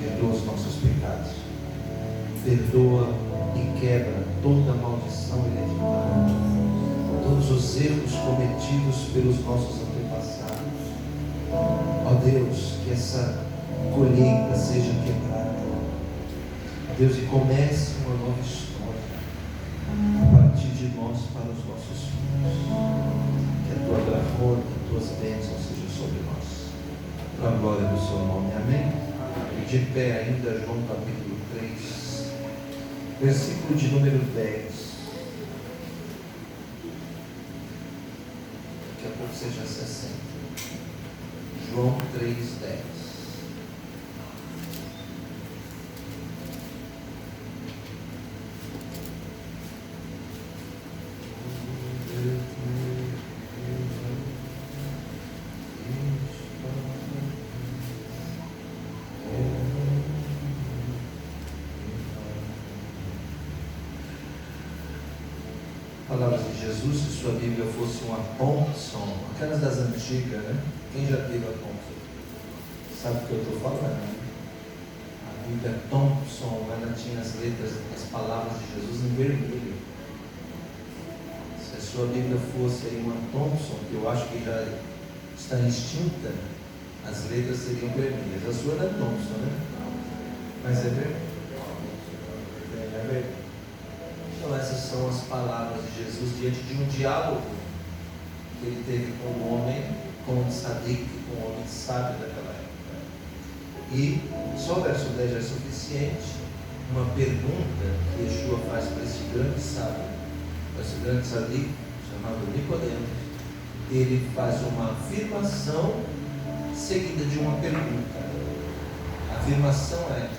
perdoa os nossos pecados, perdoa e quebra toda maldição hereditária, todos os erros cometidos pelos nossos antepassados. Ó Deus, que essa colheita seja quebrada, ó Deus, e comece uma nova história a partir de nós para os nossos filhos. Que a tua bravura, que as tuas bênçãos sejam sobre nós, para a glória do seu nome. Amém? E de pé ainda, João capítulo 3, versículo de número 10. Daqui a pouco seja 60. João 3, 10. Palavras de Jesus, se sua Bíblia fosse uma Thompson, aquelas das antigas, né? Quem já teve a Thompson sabe o que eu estou falando, né? A Bíblia Thompson, ela tinha as letras, as palavras de Jesus em vermelho. Se a sua Bíblia fosse aí uma Thompson, que eu acho que já está extinta, as letras seriam vermelhas. A sua não é Thompson, né? Mas é vermelho. É vermelho. Então essas são as palavras de Jesus diante de um diálogo que ele teve com um homem, com um tzadik, com um homem sábio daquela época. E só o verso 10 já é suficiente. Uma pergunta que Yeshua faz para esse grande sábio, para esse grande tzadik, chamado Nicodemos. Ele faz uma afirmação seguida de uma pergunta. A afirmação é: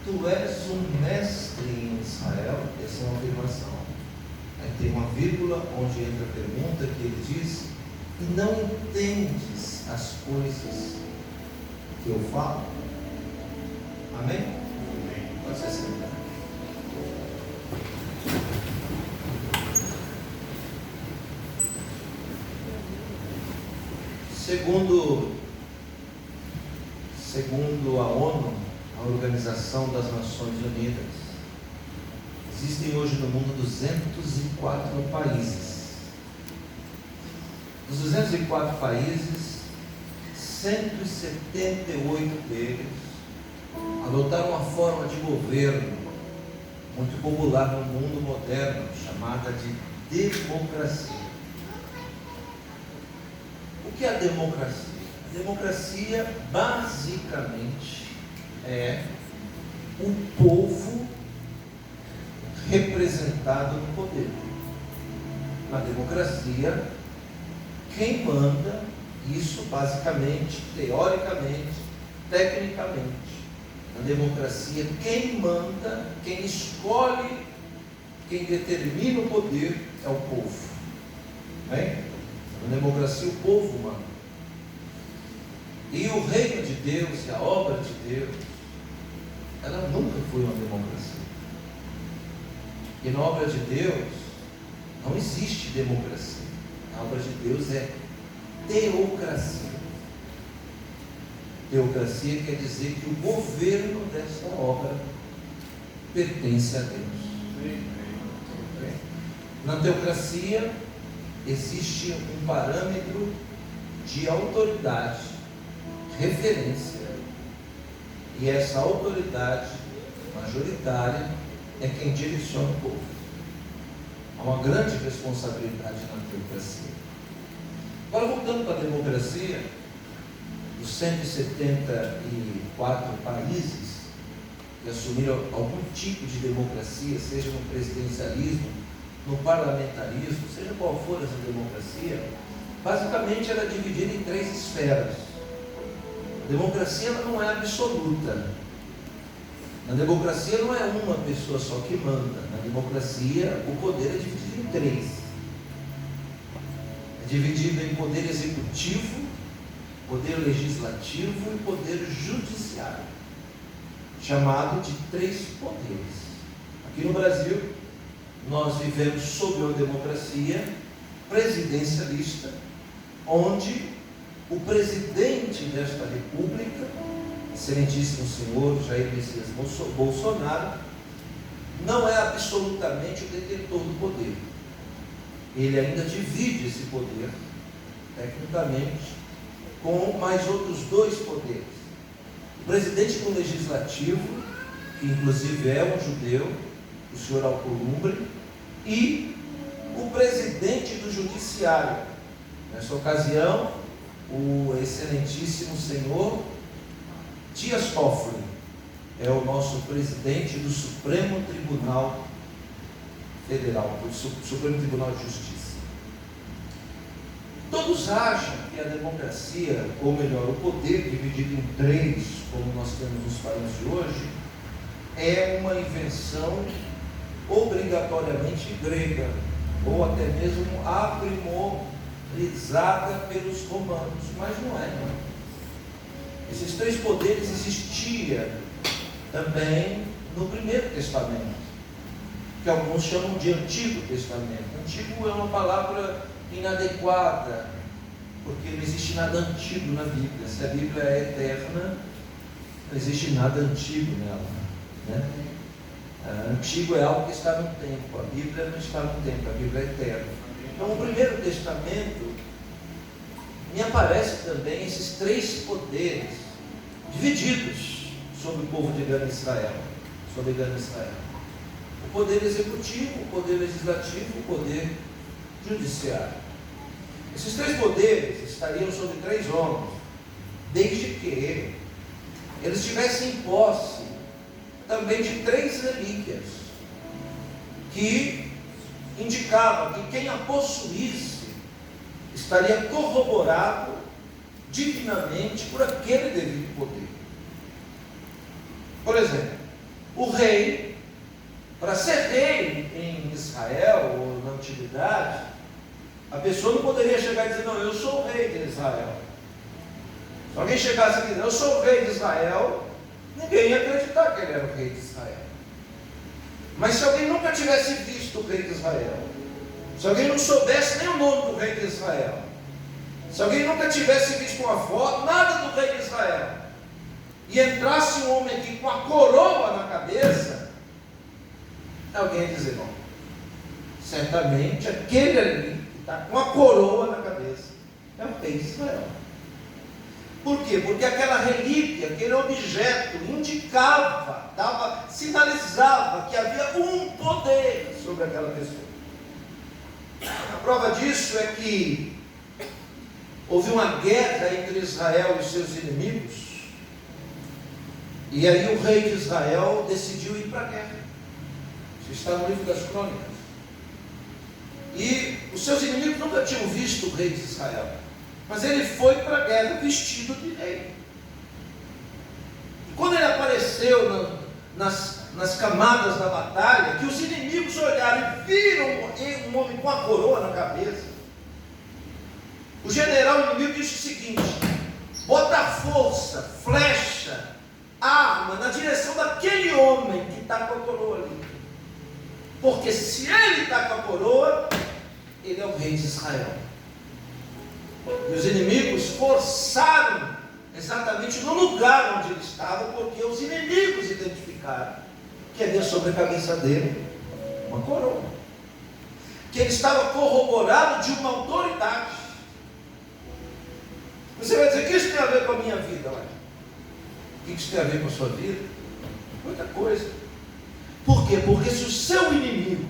tu és um mestre em Israel? Essa é uma afirmação. Aí tem uma vírgula onde entra a pergunta que ele diz: e não entendes as coisas que eu falo? Amém? Amém. Pode se sentar. Segundo a ONU, a Organização das Nações Unidas, existem hoje no mundo 204 países. Dos 204 países, 178 deles adotaram uma forma de governo muito popular no mundo moderno, chamada de democracia. O que é a democracia? A democracia, basicamente, é o povo representado no poder. Na democracia, quem manda, isso basicamente, teoricamente, tecnicamente, na democracia, quem manda, quem escolhe, quem determina o poder é o povo. Bem? Na democracia, o povo manda. E o reino de Deus e a obra de Deus, ela nunca foi uma democracia. E na obra de Deus não existe democracia. A obra de Deus é teocracia. Teocracia quer dizer que o governo dessa obra pertence a Deus. Na teocracia existe um parâmetro de autoridade, referência, e essa autoridade majoritária é quem direciona o povo. Há uma grande responsabilidade na teocracia. Agora, voltando para a democracia, dos 174 países que assumiram algum tipo de democracia, seja no presidencialismo, no parlamentarismo, seja qual for essa democracia, basicamente ela é dividida em 3 esferas. A democracia ela não é absoluta. Na democracia não é uma pessoa só que manda. Na democracia o poder é dividido em 3. É dividido em poder executivo, poder legislativo e poder judiciário, chamado de 3 poderes. Aqui no Brasil, nós vivemos sob uma democracia presidencialista, onde o presidente desta república excelentíssimo senhor Jair Messias Bolsonaro não é absolutamente o detentor do poder. Ele ainda divide esse poder, tecnicamente, com mais outros dois poderes. O presidente do Legislativo, que inclusive é um judeu, o senhor Alcolumbre, e o presidente do Judiciário. Nessa ocasião, o excelentíssimo senhor Dias Toffoli é o nosso presidente do Supremo Tribunal Federal, do Supremo Tribunal de Justiça. Todos acham que a democracia, ou melhor, o poder dividido em três, como nós temos nos países de hoje, é uma invenção obrigatoriamente grega, ou até mesmo aprimorizada pelos romanos, mas não é. Não. Esses três poderes existiam também no Primeiro Testamento, que alguns chamam de Antigo Testamento. Antigo é uma palavra inadequada, porque não existe nada antigo na Bíblia. Se a Bíblia é eterna, não existe nada antigo nela, né? Antigo é algo que está no tempo, a Bíblia não está no tempo, a Bíblia é eterna. Então, no Primeiro Testamento, me aparecem também esses três poderes divididos sobre o povo de Israel, o poder executivo, o poder legislativo, o poder judiciário. Esses três poderes estariam sobre três homens, desde que eles tivessem posse também de três relíquias, que indicavam que quem a possuísse estaria corroborado divinamente por aquele devido poder. Por exemplo, o rei, para ser rei em Israel ou na antiguidade, a pessoa não poderia chegar e dizer: não, eu sou o rei de Israel. Se alguém chegasse aqui e dissesse: eu sou o rei de Israel, ninguém ia acreditar que ele era o rei de Israel. Mas se alguém nunca tivesse visto o rei de Israel, se alguém não soubesse nem o nome do rei de Israel, se alguém nunca tivesse visto uma foto, nada do rei de Israel, e entrasse um homem aqui com a coroa na cabeça, alguém ia dizer: não, certamente aquele ali que está com a coroa na cabeça é o rei de Israel. Por quê? Porque aquela relíquia, aquele objeto indicava, sinalizava que havia um poder sobre aquela pessoa. A prova disso é que houve uma guerra entre Israel e seus inimigos, e aí o rei de Israel decidiu ir para a guerra. Isso está no livro das Crônicas. E os seus inimigos nunca tinham visto o rei de Israel, mas ele foi para a guerra vestido de rei. E quando ele apareceu nas camadas da batalha, que os inimigos olharam e viram um homem com a coroa na cabeça, o general inimigo disse o seguinte: bota força, flecha, arma na direção daquele homem que está com a coroa ali, porque se ele está com a coroa, ele é o rei de Israel. E os inimigos forçaram exatamente no lugar onde ele estava, porque os inimigos identificaram que havia sobre a cabeça dele uma coroa, que ele estava corroborado de uma autoridade. Você vai dizer: o que isso tem a ver com a minha vida? Olha, o que isso tem a ver com a sua vida? Muita coisa. Por quê? Porque se o seu inimigo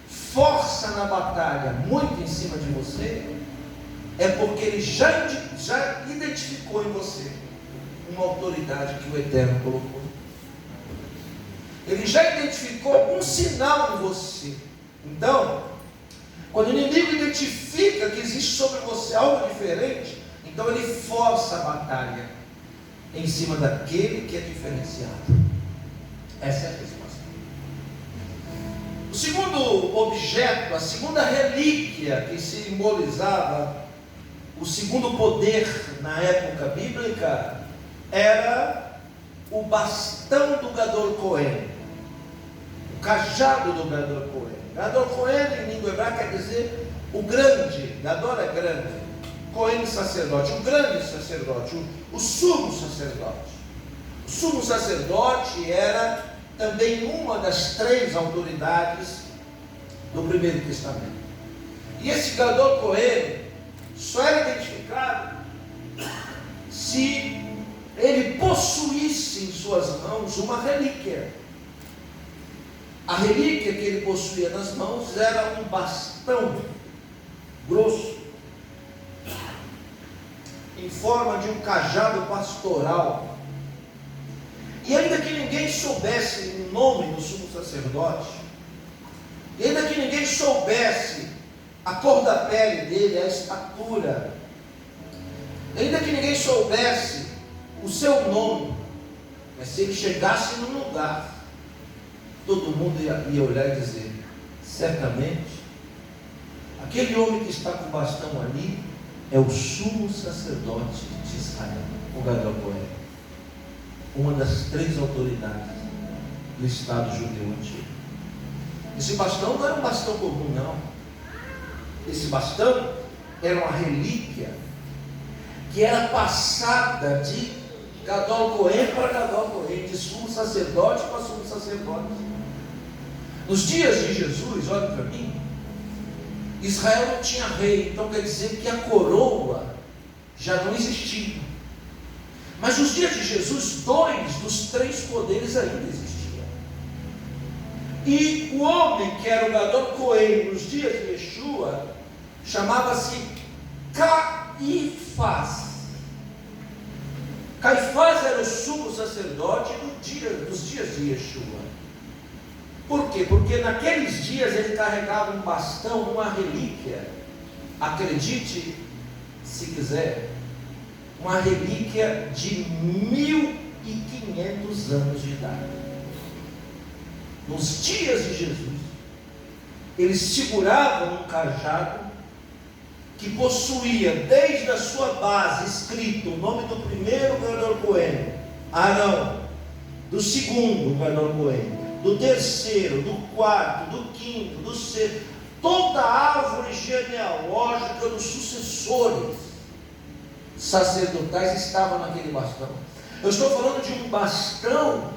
força na batalha muito em cima de você, é porque ele já identificou em você uma autoridade que o Eterno colocou. Ele já identificou um sinal em você. Então, quando o inimigo identifica que existe sobre você algo diferente, então ele força a batalha em cima daquele que é diferenciado. Essa é a resposta. O segundo objeto, a segunda relíquia que simbolizava o segundo poder na época bíblica, era o bastão do Gadol Cohen, o cajado do Gadol Cohen. Gadol Cohen em língua hebraica quer dizer o grande. Gadol é grande, Cohen sacerdote, o grande sacerdote, o sumo sacerdote. O sumo sacerdote era também uma das 3 autoridades do Primeiro Testamento. E esse Gadol Cohen só era identificado se ele possuísse em suas mãos uma relíquia. A relíquia que ele possuía nas mãos era um bastão grosso, em forma de um cajado pastoral. E ainda que ninguém soubesse o nome do sumo sacerdote, e ainda que ninguém soubesse a cor da pele dele, a estatura, ainda que ninguém soubesse o seu nome, mas se ele chegasse num lugar, todo mundo ia olhar e dizer: certamente, aquele homem que está com o bastão ali é o sumo sacerdote de Israel, o Gadol Cohen, uma das 3 autoridades do Estado judeu antigo. Esse bastão não era um bastão comum, não. Esse bastão era uma relíquia que era passada de Gadol Cohen para Gadol Cohen, de sumo sacerdote para sumo sacerdote. Nos dias de Jesus, olha para mim, Israel não tinha rei, então quer dizer que a coroa já não existia. Mas nos dias de Jesus, 2 dos 3 poderes ainda existiam. E o homem que era o Gadol Cohen nos dias de Yeshua chamava-se Caifás. Caifás era o sumo sacerdote dos dias de Yeshua. Por quê? Porque naqueles dias ele carregava um bastão, uma relíquia. Acredite, se quiser, uma relíquia de 1500 anos de idade. Nos dias de Jesus, ele segurava um cajado que possuía desde a sua base escrito o nome do primeiro Gadol Cohen, Arão, do segundo Gadol Cohen, do terceiro, do quarto, do quinto, do sexto, toda a árvore genealógica dos sucessores sacerdotais estava naquele bastão. Eu estou falando de um bastão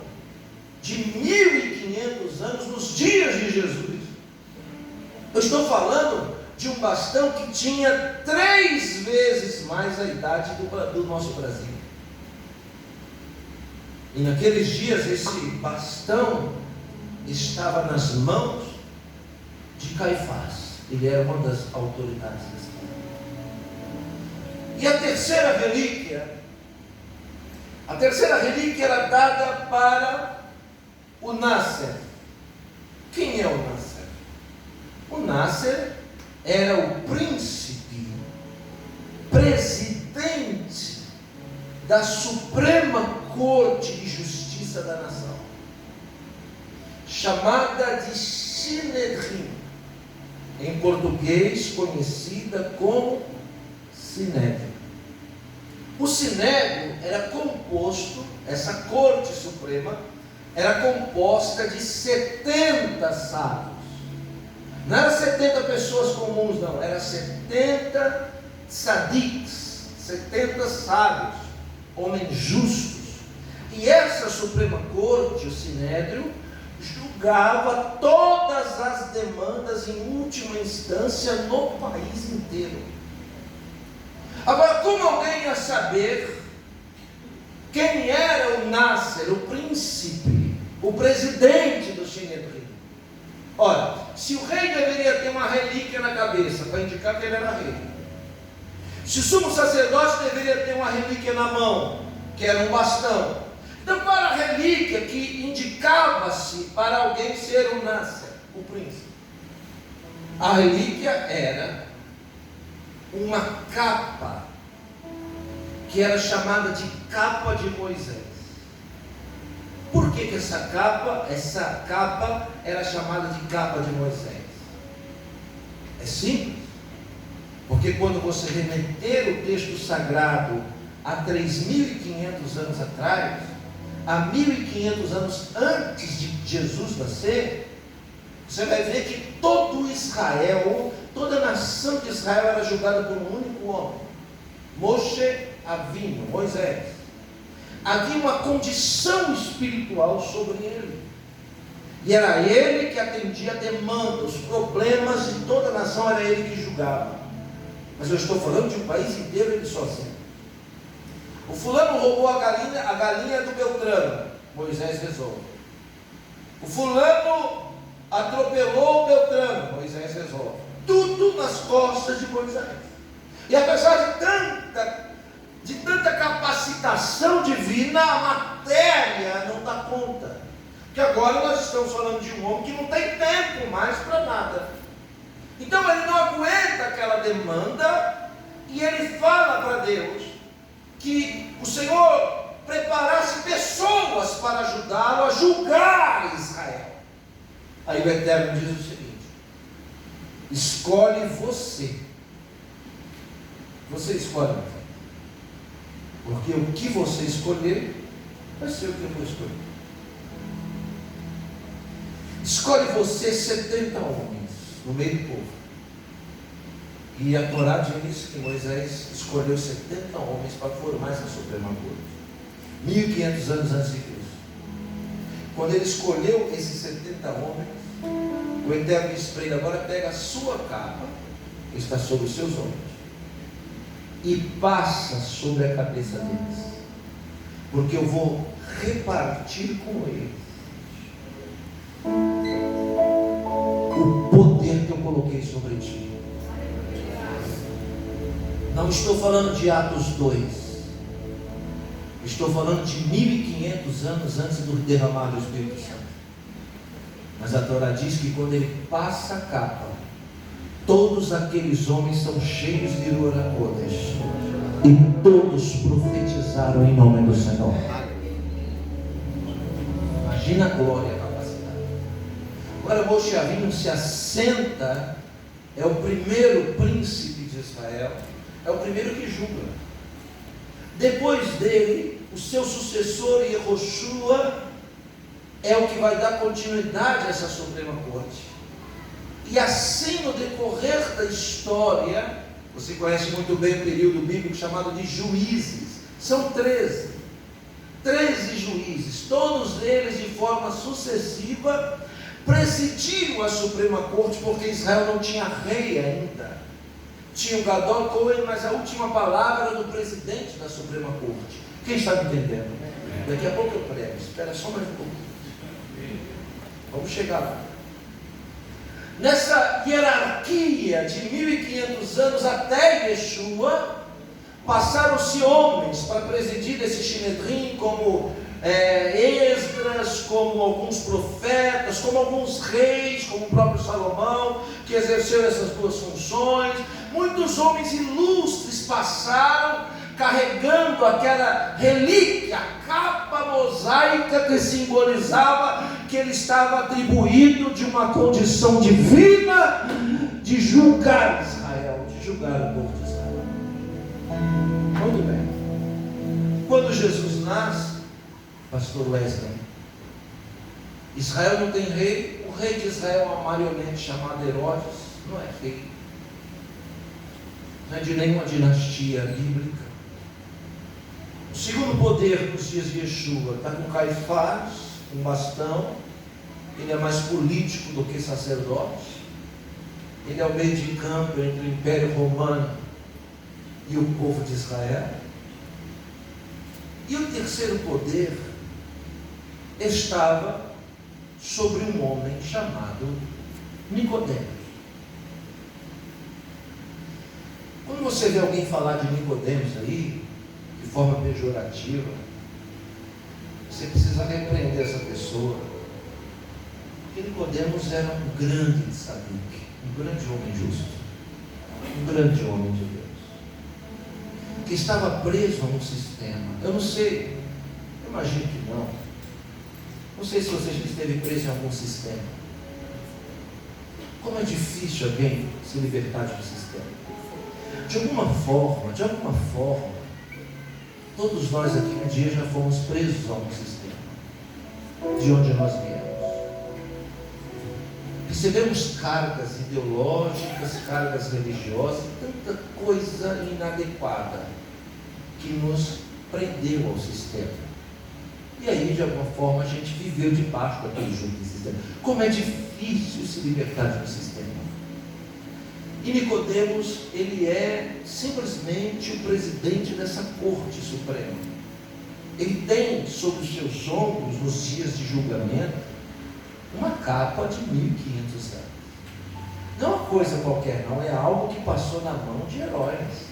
de 1500 anos nos dias de Jesus. Eu estou falando de um bastão que tinha 3 vezes mais a idade do nosso Brasil. E naqueles dias esse bastão estava nas mãos de Caifás. Ele era uma das autoridades desse tempo. E a terceira relíquia era dada para o Nasser. Quem é o Nasser? O Nasser era o príncipe, presidente da Suprema Corte de Justiça da Nação, chamada de Sinedrim, em português conhecida como Sinédrio. O Sinédrio era composto, essa Corte Suprema era composta de 70 sábios. Não eram 70 pessoas comuns, não, eram 70 tzadiks, 70 sábios, homens justos. E essa Suprema Corte, o Sinédrio, julgava todas as demandas em última instância no país inteiro. Agora, como alguém ia saber quem era o Nasser, o príncipe, o presidente do Sinédrio? Olha, se o rei deveria ter uma relíquia na cabeça para indicar que ele era rei, se o sumo sacerdote deveria ter uma relíquia na mão, que era um bastão, então qual era a relíquia que indicava-se para alguém ser o Nasser, o príncipe? A relíquia era uma capa, que era chamada de capa de Moisés. Por que essa capa era chamada de capa de Moisés? É simples. Porque quando você remeter o texto sagrado a 3.500 anos atrás, a 1.500 anos antes de Jesus nascer, você vai ver que todo Israel, toda a nação de Israel era julgada por um único homem, Moshe Avinu, Moisés, havia uma condição espiritual sobre ele. E era ele que atendia a demanda, os problemas de toda a nação, era ele que julgava. Mas eu estou falando de um país inteiro, ele sozinho. O fulano roubou a galinha do Beltrano, Moisés resolve. O fulano atropelou o Beltrano, Moisés resolve. Tudo nas costas de Moisés. E apesar de tanta capacitação divina, a matéria não dá conta. Porque agora nós estamos falando de um homem que não tem tempo mais para nada. Então ele não aguenta aquela demanda e ele fala para Deus que o Senhor preparasse pessoas para ajudá-lo a julgar Israel. Aí o Eterno diz o seguinte: escolhe você. Você escolhe. Porque o que você escolher vai ser o que eu vou escolher. Escolhe você 70 homens no meio do povo. E a Torá diz que Moisés escolheu 70 homens para formar essa Suprema Corte. 1500 anos antes de Cristo. Quando ele escolheu esses 70 homens, o Eterno disse para ele: agora pega a sua capa, que está sobre os seus ombros, e passa sobre a cabeça deles, porque eu vou repartir com eles o poder que eu coloquei sobre ti. Não estou falando de Atos 2, estou falando de 1500 anos antes do derramar do Espírito Santo. Mas a Torá diz que quando ele passa a capa, todos aqueles homens são cheios de Ruach Kodesh, e todos profetizaram em nome do Senhor. Imagina a glória e a capacidade. Agora Moshe Avinu se assenta, é o primeiro príncipe de Israel, é o primeiro que julga. Depois dele, o seu sucessor Yehoshua é o que vai dar continuidade a essa Suprema Corte. E assim, no decorrer da história, você conhece muito bem o período bíblico chamado de juízes. São 13 juízes, todos eles de forma sucessiva presidiram a Suprema Corte, porque Israel não tinha rei ainda. Tinha o Gadol Cohen, mas a última palavra era do presidente da Suprema Corte. Quem está me entendendo? Daqui a pouco eu prego, espera só mais um pouco. Vamos chegar lá. Nessa hierarquia de 1500 anos até Yeshua, passaram-se homens para presidir esse Shinedrin, como Esdras, como alguns profetas, como alguns reis, como o próprio Salomão, que exerceu essas duas funções. Muitos homens ilustres passaram carregando aquela relíquia, a capa mosaica que simbolizava que ele estava atribuído de uma condição divina de julgar Israel, de julgar o povo de Israel. Muito bem. Quando Jesus nasce, pastor Wesley, Israel não tem rei. O rei de Israel é uma marionete chamada Herodes, não é rei, não é de nenhuma dinastia bíblica. O segundo poder nos dias de Yeshua está com Caifás, um bastão. Ele é mais político do que sacerdote. Ele é o meio de campo entre o Império Romano e o povo de Israel. E o terceiro poder estava sobre um homem chamado Nicodemos. Quando você vê alguém falar de Nicodemos aí, de forma pejorativa, você precisa repreender essa pessoa. Porque Nicodemos era um grande tzadik, um grande homem justo, um grande homem de Deus, que estava preso a um sistema. Eu não sei, eu imagino que não. Não sei se você já esteve preso em algum sistema. Como é difícil alguém se libertar de um sistema. De alguma forma, todos nós aqui um dia já fomos presos a um sistema, de onde nós viemos. Recebemos cargas ideológicas, cargas religiosas, tanta coisa inadequada que nos prendeu ao sistema. E aí, de alguma forma, a gente viveu debaixo daquele jugo de sistema. Como é difícil se libertar de um sistema. E Nicodemos, ele é simplesmente o presidente dessa corte suprema. Ele tem sobre os seus ombros, nos dias de julgamento, uma capa de 1.500 anos. Não é uma coisa qualquer, não. É algo que passou na mão de heróis.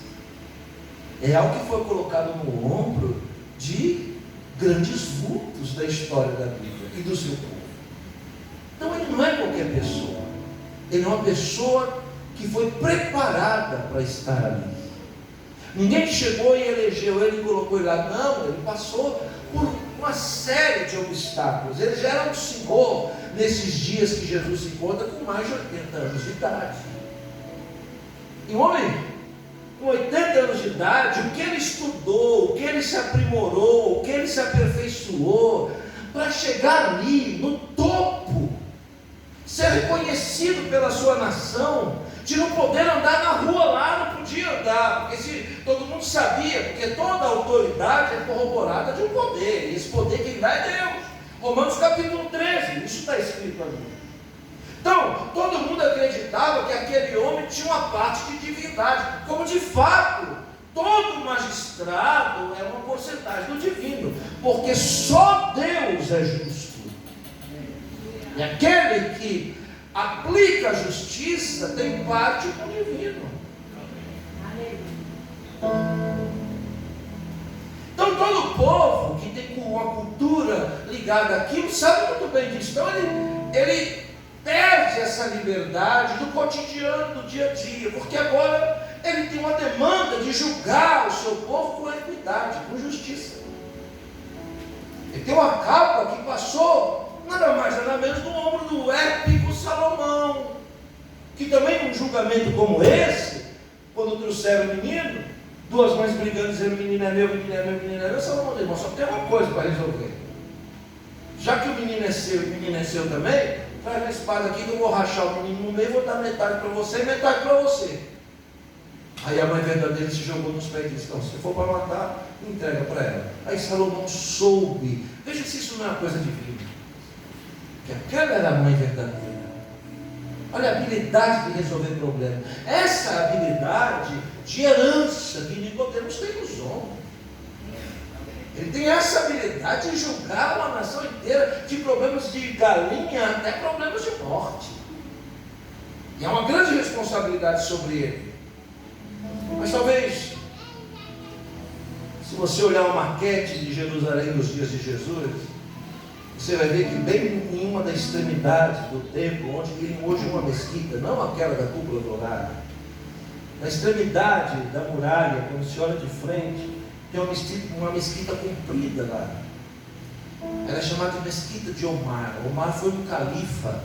É algo que foi colocado no ombro de grandes vultos da história da Bíblia e do seu povo. Então ele não é qualquer pessoa. Ele é uma pessoa que foi preparada para estar ali. Ninguém chegou e elegeu ele e colocou ele lá. Não, ele passou por uma série de obstáculos. Ele já era um senhor nesses dias que Jesus se encontra com mais de 80 anos de idade. E um homem com 80 anos de idade, o que ele estudou, o que ele se aprimorou, o que ele se aperfeiçoou, para chegar ali, no topo, ser reconhecido pela sua nação, de não poder andar na rua lá, não podia andar, porque se todo mundo sabia, porque toda autoridade é corroborada de um poder, e esse poder quem dá é Deus. Romanos capítulo 13, isso está escrito ali. Então, todo mundo acreditava que aquele homem tinha uma parte de divindade, como de fato, todo magistrado é uma porcentagem do divino, porque só Deus é justo. E aquele que aplica a justiça tem parte com o divino. Então todo o povo que tem uma cultura ligada àquilo sabe muito bem disso. Então ele perde essa liberdade do cotidiano, do dia a dia, porque agora ele tem uma demanda de julgar o seu povo com equidade, com justiça. Ele tem uma capa que passou nada mais nada menos no ombro do épico Salomão, que também num julgamento como esse, quando trouxeram o menino, duas mães brigando, dizendo: menino é meu, menino é meu, menino é meu. Salomão disse: irmão, só tem uma coisa para resolver. Já que o menino é seu e o menino é seu também, traz uma espada aqui que eu vou rachar o menino no meio, vou dar metade para você e metade para você. Aí a mãe verdadeira se jogou nos pés e disse: então, se for para matar, entrega para ela. Aí Salomão soube. Veja se isso não é uma coisa divina. Que aquela era a mãe verdadeira. Olha a habilidade de resolver problemas. Essa é a habilidade de herança que Nicodemos tem nos ombros. Ele tem essa habilidade de julgar uma nação inteira, de problemas de galinha até problemas de morte. E é uma grande responsabilidade sobre ele. Mas talvez, se você olhar uma maquete de Jerusalém nos dias de Jesus, você vai ver que bem em uma das extremidades do templo, onde tem hoje uma mesquita, não aquela da cúpula dourada, na extremidade da muralha, quando se olha de frente, tem uma mesquita comprida lá. Ela é chamada de mesquita de Omar. Omar foi um califa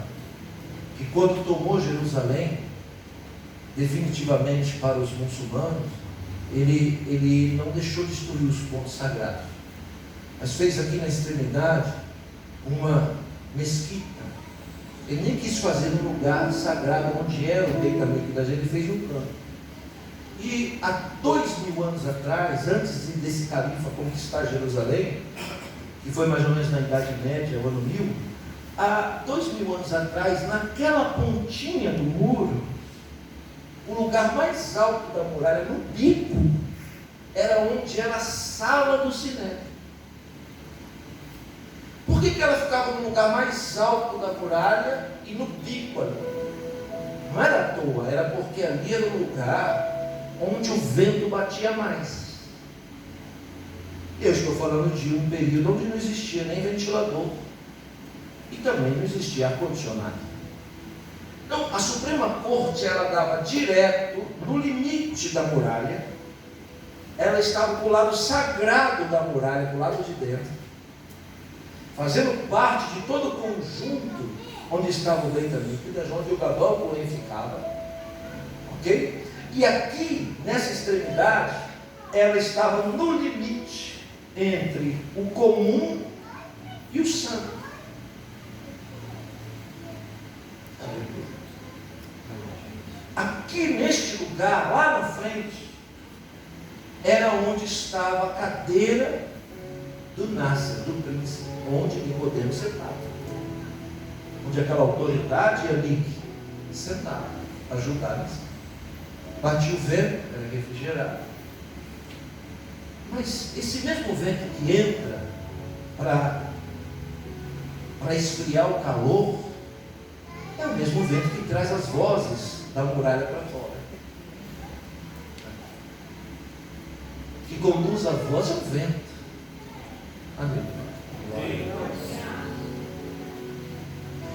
que, quando tomou Jerusalém definitivamente para os muçulmanos, ele não deixou destruir os pontos sagrados, mas fez aqui na extremidade uma mesquita. Ele nem quis fazer um lugar sagrado onde era o Beit HaMikdash, ele fez um canto. E há 2000 anos atrás, antes desse califa conquistar Jerusalém, que foi mais ou menos na Idade Média, o ano 1000, há 2000 anos atrás, naquela pontinha do muro, o lugar mais alto da muralha, no bico, era onde era a sala do Sinédrio. Por que ela ficava no lugar mais alto da muralha e no bico ali? Não era à toa, era porque ali era o lugar onde o vento batia mais. Eu estou falando de um período onde não existia nem ventilador e também não existia ar-condicionado. Então, a Suprema Corte, ela dava direto no limite da muralha. Ela estava para o lado sagrado da muralha, para o lado de dentro, fazendo parte de todo o conjunto onde estava o Beit HaMikdash, onde o Gadol Kohen ficava. Ok? E aqui, nessa extremidade, ela estava no limite entre o comum e o santo. Aqui neste lugar, lá na frente, era onde estava a cadeira do Násser, do príncipe, onde Nicodemo sentava, onde aquela autoridade ia ali sentar, ajudar-nos. Batia o vento, era refrigerado. Mas esse mesmo vento que entra para esfriar o calor, é o mesmo vento que traz as vozes da muralha para fora. Que conduz a voz é o vento. Amém.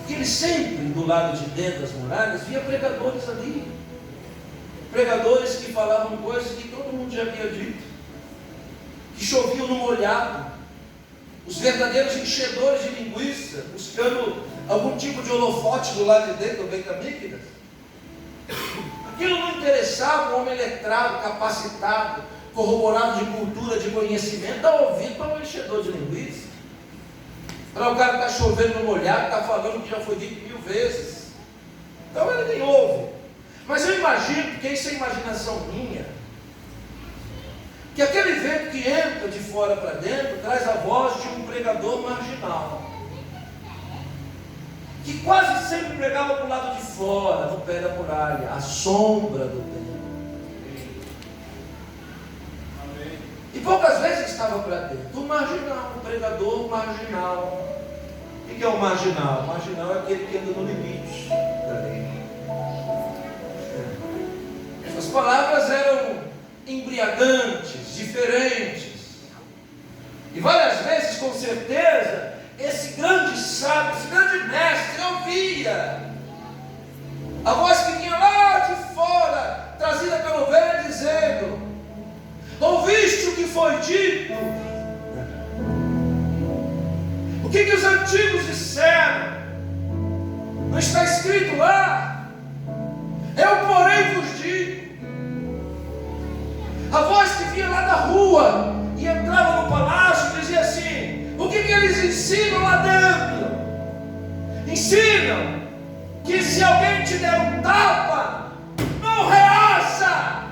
E ele sempre, do lado de dentro das muralhas, via pregadores ali. Pregadores que falavam coisas que todo mundo já havia dito. Que choviam no molhado. Os verdadeiros enchedores de linguiça, buscando algum tipo de holofote do lado de dentro do Betâmicdas. Aquilo não interessava o homem letrado, capacitado, corroborado de cultura, de conhecimento, dá ouvido para um enchedor de linguiça. Para o cara que está chovendo no molhado, está falando que já foi dito 1000 vezes. Então ele nem ouve. Mas eu imagino, porque isso é imaginação minha, que aquele vento que entra de fora para dentro traz a voz de um pregador marginal, que quase sempre pregava para o lado de fora, no pé da muralha, à sombra do templo. E poucas vezes estava para dentro. O marginal, o pregador marginal. O que é o marginal? O marginal é aquele que anda no limite da lei. As palavras eram embriagantes, diferentes. E várias vezes, com certeza, esse grande sábio, esse grande mestre ouvia a voz que vinha lá de fora, trazida pelo velho, dizendo: ouviste o que foi dito? O que os antigos disseram? Não está escrito lá? Eu, porém, vos digo. A voz que vinha lá da rua e entrava no palácio dizia assim: o que eles ensinam lá dentro? Ensinam que se alguém te der um tapa, não reaça.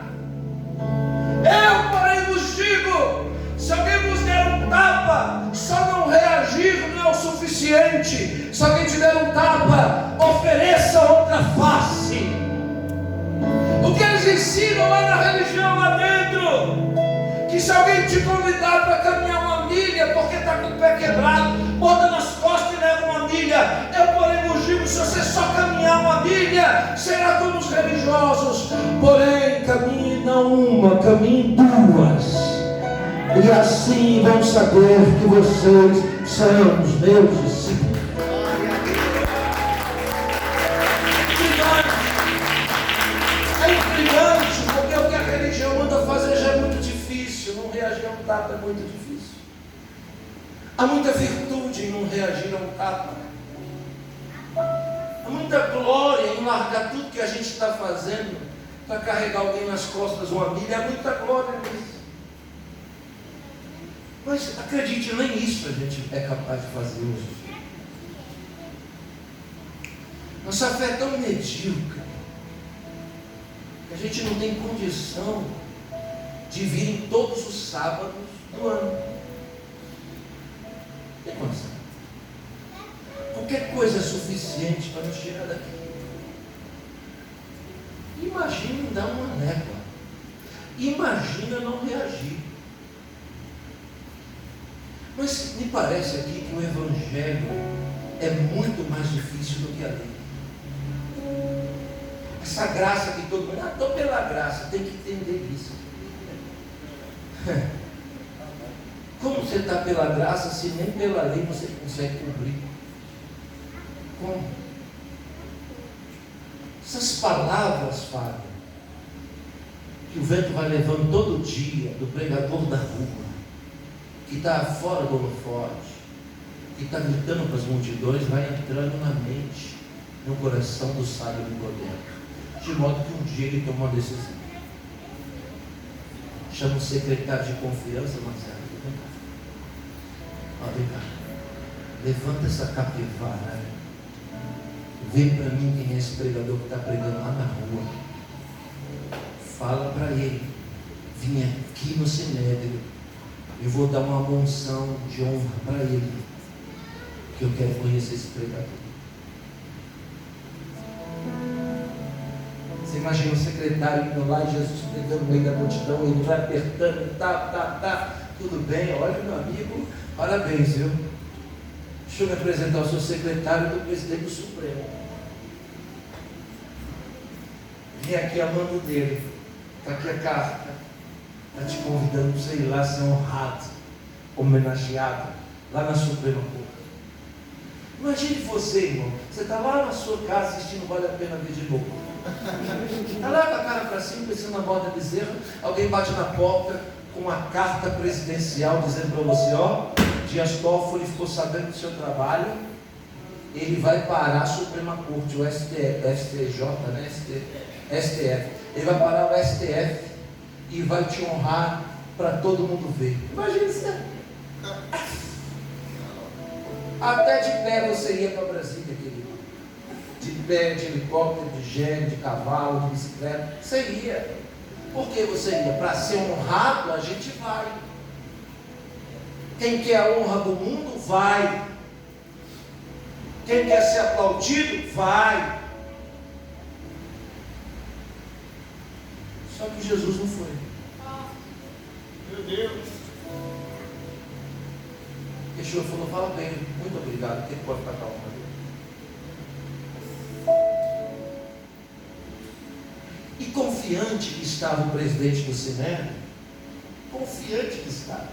Eu, porém, vos digo: se alguém vos der um tapa, só não reagir não é o suficiente. Se alguém te der um tapa, ofereça outra face. O que eles ensinam lá na religião lá dentro? Que se alguém te convidar para caminhar uma milha, porque está com o pé quebrado, bota nas costas e leva uma milha. Eu, porém, vos digo: se você só caminhar uma milha, será como os religiosos. Porém, caminhe não uma, caminhe duas. E assim vão saber que vocês são os meus discípulos. É intrigante, porque o que a religião manda fazer já é muito difícil. Não reagir a um tapa é muito difícil. Há muita virtude em não reagir a um tapa. Há muita glória em largar tudo que a gente está fazendo para carregar alguém nas costas uma milha. Há muita glória nisso. Mas acredite, nem isso a gente é capaz de fazer hoje. Nossa fé é tão medíocre que a gente não tem condição de vir em todos os sábados do ano. Tem condição. Qualquer coisa é suficiente para nos tirar daqui. Imagina dar uma négua. Imagina não reagir. Mas me parece aqui que o Evangelho é muito mais difícil do que a lei. Essa graça que todo mundo, estou pela graça, tem que entender isso. Como você está pela graça se nem pela lei você consegue cumprir? Como? Essas palavras, Fábio, que o vento vai levando todo dia do pregador da rua, que está fora do holofote, que está gritando para as multidões, vai entrando na mente, no coração do sábio Nicodemo, de modo que um dia ele tomou uma decisão. Chama o secretário de confiança, Marcelo, vem cá. Vem cá, levanta essa capivara, vê para mim quem é esse pregador que está pregando lá na rua, fala para ele, vim aqui no Sinédrio, eu vou dar uma unção de honra para ele, que eu quero conhecer esse pregador. Você imagina o secretário indo lá e Jesus pregando no meio da multidão, ele vai apertando, tudo bem, olha meu amigo, parabéns, viu? Deixa eu me apresentar ao seu secretário do presidente do Supremo. Vem aqui a mando dele, está aqui a carta, está te convidando para você ir lá ser honrado, homenageado, lá na Suprema Corte. Imagine você, irmão, você está lá na sua casa assistindo Vale a Pena Ver de Novo. Está lá com a cara para cima, pensando na borda da bezerra, alguém bate na porta com uma carta presidencial dizendo para você, ó, Dias Toffoli ficou sabendo do seu trabalho, ele vai parar a Suprema Corte, o STJ, né? STF. Ele vai parar o STF e vai te honrar para todo mundo ver. Imagina isso, né? Até de pé você ia para Brasília, querido. De pé, de helicóptero, de gênio, de cavalo, de bicicleta. Você ia. Por que você ia? Para ser honrado, a gente vai. Quem quer a honra do mundo, vai. Quem quer ser aplaudido, vai. Só que Jesus não foi. Meu Deus. Yeshua falou, fala bem, muito obrigado, que ele pode ficar calmo. E confiante que estava o presidente do Sinédrio, confiante que estava,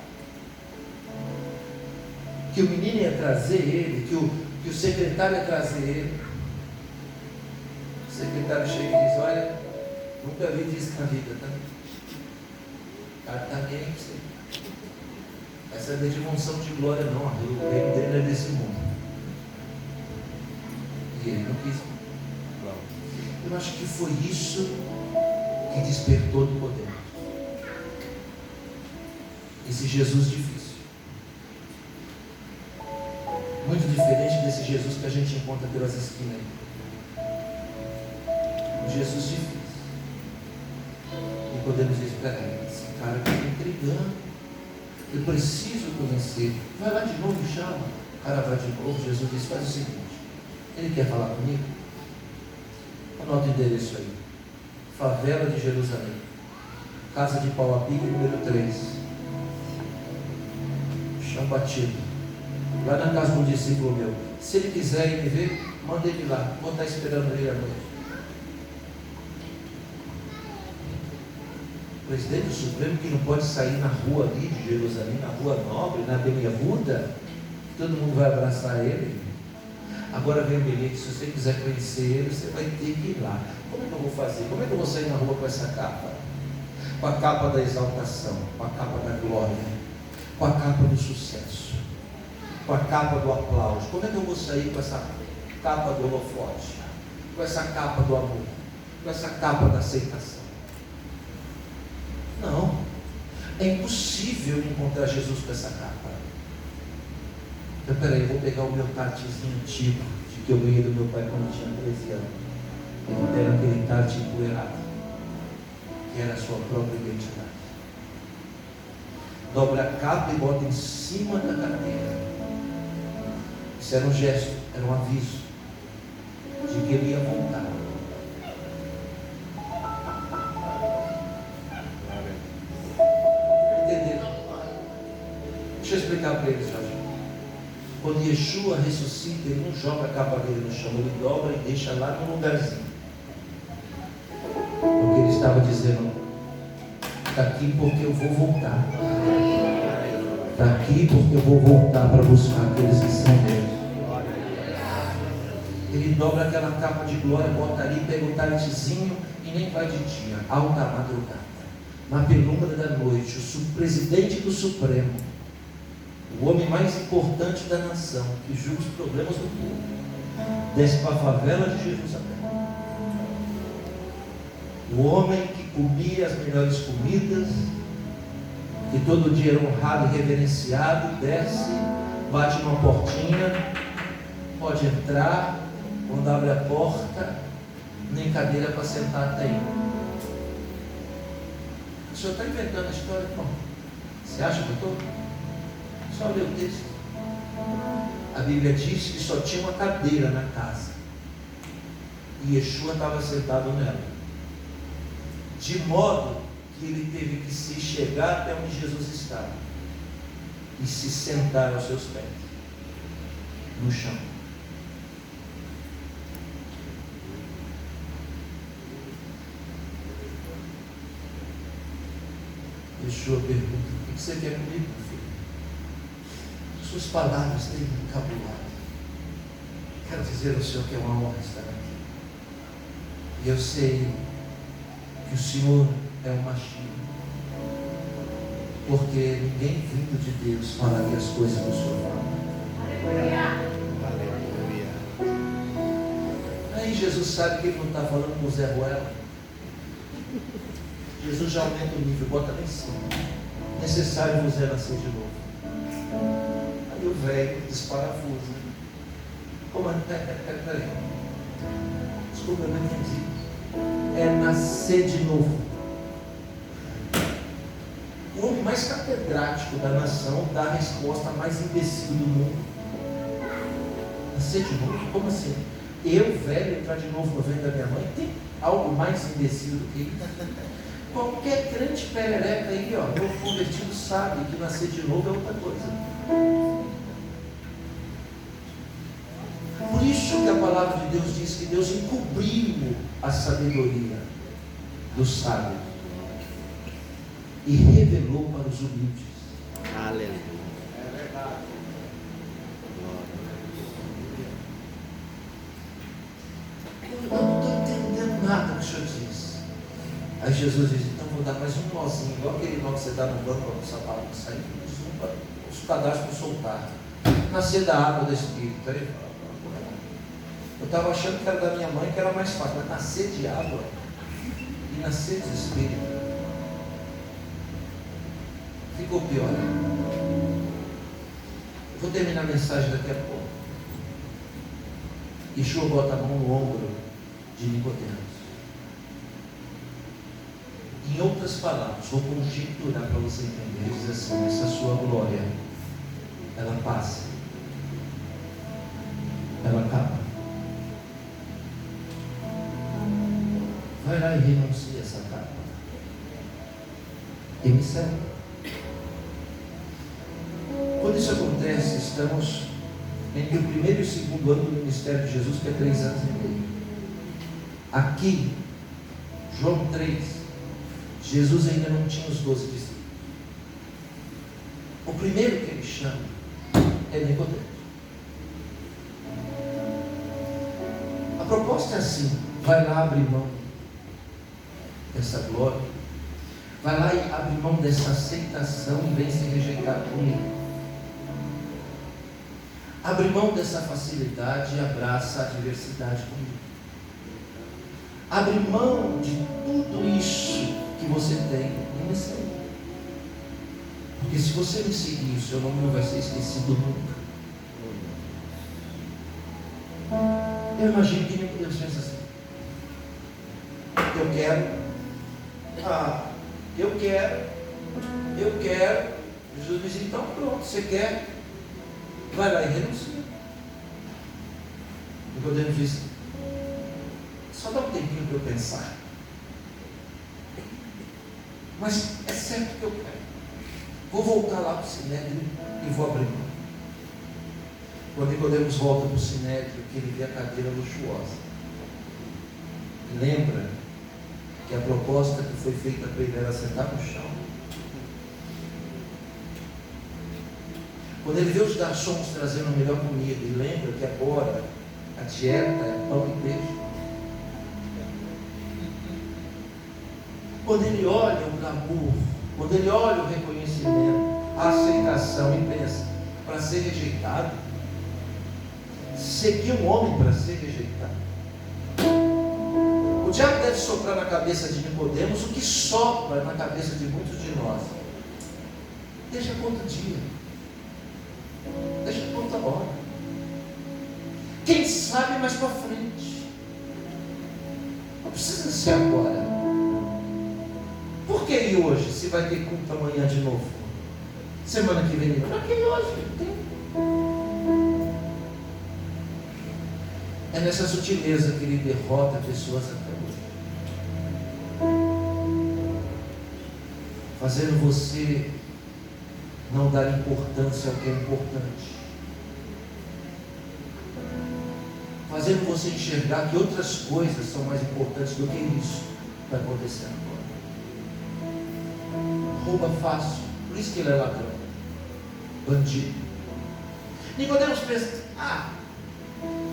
que o menino ia trazer ele, que o secretário ia trazer ele. O secretário chega e diz, olha, nunca vi disso na vida, tá? O cara está nem aí com você. Essa não é de unção de glória não, o reino dele é desse mundo. E ele não quis. Eu acho que foi isso que despertou do poder. Esse Jesus difícil. Muito diferente desse Jesus que a gente encontra pelas esquinas. Um Jesus difícil. E podemos dizer, espera aí, esse cara está me intrigando. Eu preciso conhecer. Vai lá de novo e chama. O cara vai de novo. Jesus diz, faz o seguinte. Ele quer falar comigo? Anota o endereço aí. Favela de Jerusalém. Casa de Pau a Pique, número 3. Chão batido. Lá na casa de um discípulo meu. Se ele quiser ir me ver, manda ele lá. Vou estar esperando ele à noite. O presidente do Supremo que não pode sair na rua ali de Jerusalém, na rua nobre, na Bem-Avuda, todo mundo vai abraçar ele. Agora vem o bilhete, se você quiser conhecer ele, você vai ter que ir lá. Como é que eu vou fazer? Como é que eu vou sair na rua com essa capa? Com a capa da exaltação, com a capa da glória, com a capa do sucesso, com a capa do aplauso. Como é que eu vou sair com essa capa do holofote, com essa capa do amor, com essa capa da aceitação? Não, é impossível encontrar Jesus com essa capa. Então, peraí, eu vou pegar o meu tartezinho antigo, de que eu ganhei do meu pai quando eu tinha 13 anos. Ele era aquele tarte empoeirado, que era a sua própria identidade. Dobra a capa e bota em cima da cadeira. Isso era um gesto, era um aviso, de que ele ia voltar. Deixa eu explicar para eles, Jorge. Quando Yeshua ressuscita, ele não joga a capa dele no chão, ele dobra e deixa lá num lugarzinho. Porque ele estava dizendo, está aqui porque eu vou voltar. Está aqui porque eu vou voltar para buscar aqueles que são deles. Ele dobra aquela capa de glória, bota ali, pega o tartezinho e nem vai de dia, alta madrugada. Na penumbra da noite, o presidente do Supremo, o homem mais importante da nação, que julga os problemas do povo, desce para a favela de Jerusalém. O homem que comia as melhores comidas, que todo dia era honrado e reverenciado, desce, bate numa portinha, pode entrar, quando abre a porta, nem cadeira para sentar tem. senhor está inventando a história? Não. Você acha que eu estou? Só ler o texto. A Bíblia diz que só tinha uma cadeira na casa. E Yeshua estava sentado nela. De modo que ele teve que se chegar até onde Jesus estava e se sentar aos seus pés, no chão. Yeshua pergunta: o que você quer comigo, meu filho? Suas palavras têm me encabulado. Quero dizer ao Senhor que é uma honra estar aqui. E eu sei que o Senhor é o Mashiach, porque ninguém vindo de Deus falaria as coisas que o Senhor fala. Aleluia. Aí Jesus sabe que ele não está falando com o Zé Ruela. Jesus já aumenta o nível, bota lá em cima. Necessário você nascer de novo. Aí o velho desparafusa. Como é? Peraí. Desculpa, eu não entendi. É nascer de novo. O homem mais catedrático da nação dá a resposta mais imbecil do mundo. Nascer de novo? Como assim? Eu, velho, entrar de novo no ventre da minha mãe? Tem algo mais imbecil do que isso? Qualquer crente perereca aí, ó, novo convertido, sabe que nascer de novo é outra coisa. Por isso que a palavra de Deus diz que Deus encobriu a sabedoria do sábio e revelou para os humildes. Aleluia. É verdade. Eu não estou entendendo nada do que o Senhor diz. Aí Jesus diz: então vou dar mais um nozinho, igual aquele nó que você dá no banco para o sapato sair, os cadastros soltar. Nascer da água do Espírito. Aí, eu estava achando que era da minha mãe, que era mais fácil, mas nascer de água e nascer de Espírito ficou pior. Eu vou terminar a mensagem daqui a pouco. Yeshua bota a mão no ombro de Nicodemos. Em outras palavras, vou conjecturar para você entender. Ele diz assim: essa sua glória, ela passa, ela acaba. Vai lá e renuncia essa capa e me segue. Quando isso acontece, estamos entre o primeiro e o segundo ano do ministério de Jesus, que é 3 anos e meio. Aqui, João 3, Jesus ainda não tinha os 12 discípulos. O primeiro que ele chama é Nicodemos. A proposta é assim: vai lá abrir mão dessa glória, vai lá e abre mão dessa aceitação e vem ser rejeitado comigo. Abre mão dessa facilidade e abraça a adversidade comigo. Abre mão de tudo isso que você tem e me segue. Porque se você me seguir, o seu nome não vai ser esquecido nunca. Eu imagino que Deus pensa assim: eu quero. Jesus diz: então pronto, você quer? Vai lá e renuncia. Nicodemos diz: só dá um tempinho para eu pensar. Mas é certo que eu quero. Vou voltar lá para o Sinédrio e vou abrir mão. Quando Nicodemos volta para o Sinédrio, que ele vê a cadeira luxuosa, lembra que a proposta que foi feita para ele era sentar no chão. Quando ele vê os garçons trazendo a melhor comida, e lembra que agora a dieta é pão e peixe. Quando ele olha o glamour, quando ele olha o reconhecimento, a aceitação e pensa: para ser rejeitado, seguir um homem para ser rejeitado. O diabo deve soprar na cabeça de Nicodemos o que sopra na cabeça de muitos de nós: deixa quanto dia, deixa quanta hora, quem sabe mais para frente, não precisa ser agora. Por que ir hoje, se vai ter culto amanhã de novo? Semana que vem, para que ir hoje? É nessa sutileza que ele derrota pessoas até hoje, fazendo você não dar importância ao que é importante, fazendo você enxergar que outras coisas são mais importantes do que isso que está acontecendo agora. Rouba fácil, por isso que ele é ladrão, bandido. Nicodemos pensa,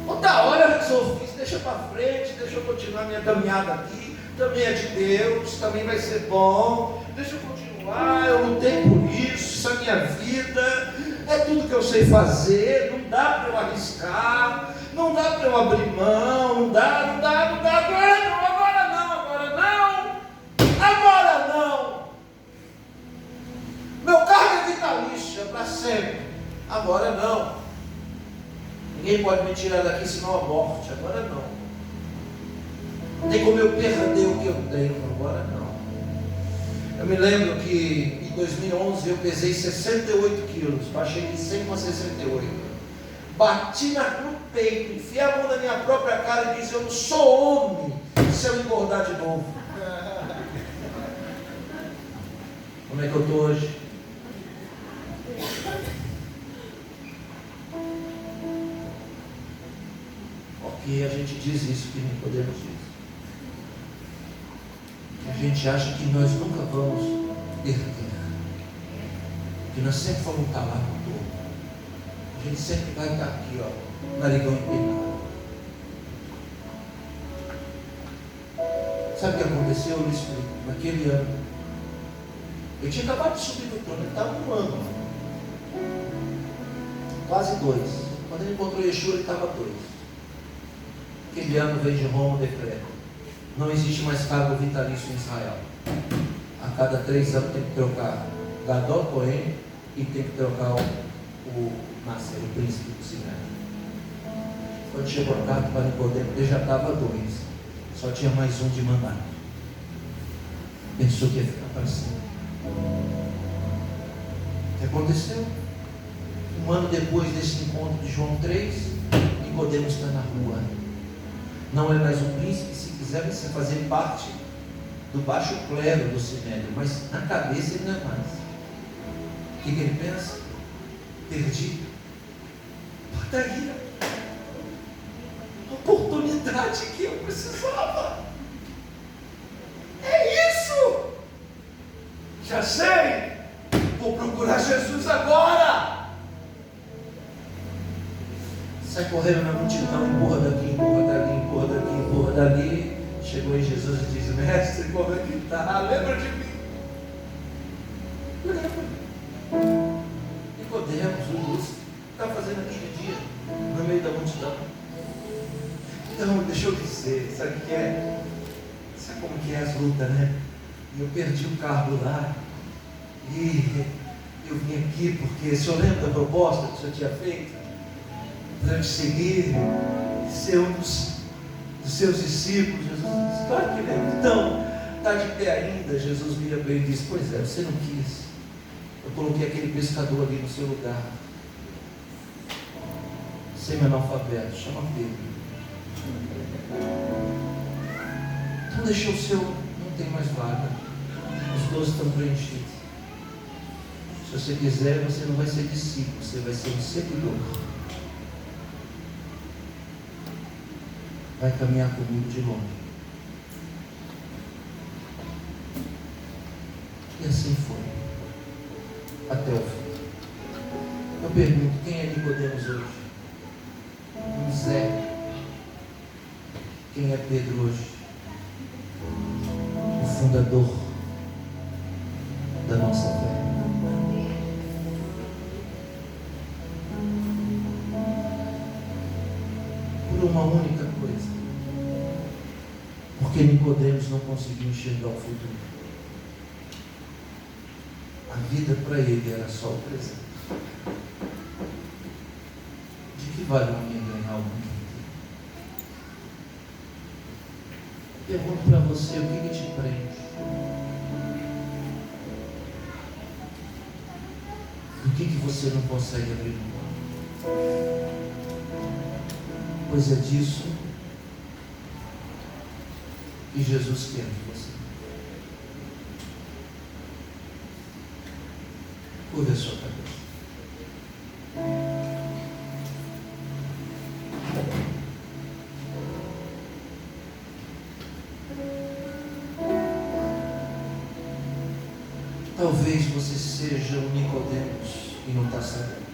outra hora eu resolvi isso, deixa para frente, deixa eu continuar minha caminhada aqui, também é de Deus, também vai ser bom, deixa eu continuar, eu lutei por isso é minha vida, é tudo que eu sei fazer, não dá para eu arriscar, não dá para eu abrir mão, não dá, agora não. Meu cargo é vitalício, é para sempre, agora não. Ninguém pode me tirar daqui senão a morte, agora não. Tem como eu perder o que eu tenho, agora não. Eu me lembro que em 2011 eu pesei 68 quilos, baixei de 100 para 68. Bati no peito, enfiei a mão na minha própria cara e disse, eu não sou homem se eu engordar de novo. Como é que eu estou hoje? E a gente diz isso que Nicodemos diz. A gente acha que nós nunca vamos ter guerra, que nós sempre vamos estar lá no topo. A gente sempre vai estar aqui, narigão empinado. Sabe o que aconteceu? Eu lhe explico. Naquele ano, eu tinha acabado de subir no trono, ele estava um ano, quase 2. Quando ele encontrou Yeshua, ele estava 2. Aquele ano veio de Roma o decreto: não existe mais cargo vitalício em Israel. A cada 3 anos tem que trocar Gadol Cohen e tem que trocar o Nasser, o príncipe do Sinédrio. Quando chegou a carta para Nicodemo, ele já estava 2, só tinha mais um de mandato. Pensou que ia ficar para cima. O que aconteceu? Um ano depois desse encontro de João 3, Nicodemo está na rua. Não é mais um príncipe, se quiser você fazer parte do baixo clero do Sinédrio, mas na cabeça ele não é mais. O que ele pensa? Perdi. Padaria. Oportunidade que eu precisava. É isso. Já sei. Vou procurar Jesus agora. Sai correndo na multidão, empurra daqui, empurra dali, empurra daqui, empurra dali. Chegou em Jesus e diz: mestre, como é que está? Lembra de mim? Lembra. Nicodemos, o ilustre, está fazendo aqui de dia, no meio da multidão. Então, deixa eu dizer, sabe o que é? Sabe como que é as lutas, né? Eu perdi o cargo lá e eu vim aqui porque o senhor lembra da proposta que o senhor tinha feito? Para eu te seguir, ser um dos seus discípulos. Jesus disse: claro que lembro. Então, está de pé ainda? Jesus vira para ele e diz: pois é, você não quis. Eu coloquei aquele pescador ali no seu lugar, semi-analfabeto, chama Pedro. Então deixou o seu, não tem mais vaga, os 12 estão preenchidos. Se você quiser, você não vai ser discípulo, você vai ser um seguidor. Vai caminhar comigo de longe. E assim foi, até o fim. Eu pergunto: quem é Nicodemos hoje? Um Zé. Quem é Pedro hoje? O fundador da nossa fé. Por uma única coisa: porque Nicodemos não conseguiu enxergar o futuro. A vida para ele era só o presente. De que vale um homem ganhar o mundo inteiro? Pergunto para você: o que te prende? Por que você não consegue abrir mão? Pois é disso que Jesus quer de você. Curva a sua cabeça. Talvez você seja um Nicodemos e não está sabendo.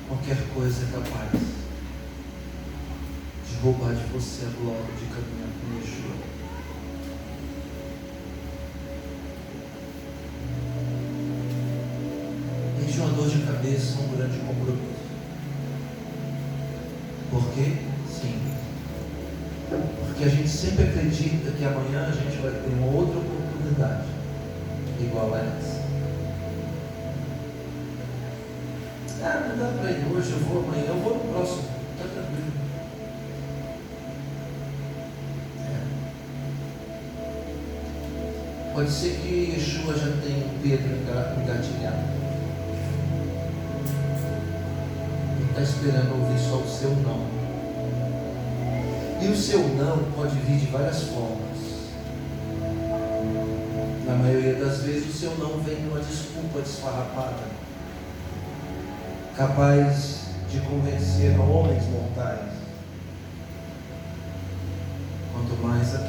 Qualquer coisa é capaz de roubar de você a glória de caminhar com Yeshua. Desde uma dor de cabeça, um grande compromisso. Por quê? Sim. Porque a gente sempre acredita que amanhã a gente vai ter uma outra oportunidade igual a essa. Ah, não dá para ir hoje, eu vou amanhã, eu vou no próximo. Está tranquilo. Pode ser que Yeshua já tenha Pedro engatilhado. Ele está esperando ouvir só o seu não. E o seu não pode vir de várias formas. Na maioria das vezes o seu não vem numa desculpa desfarrapada, capaz de convencer homens mortais. Quanto mais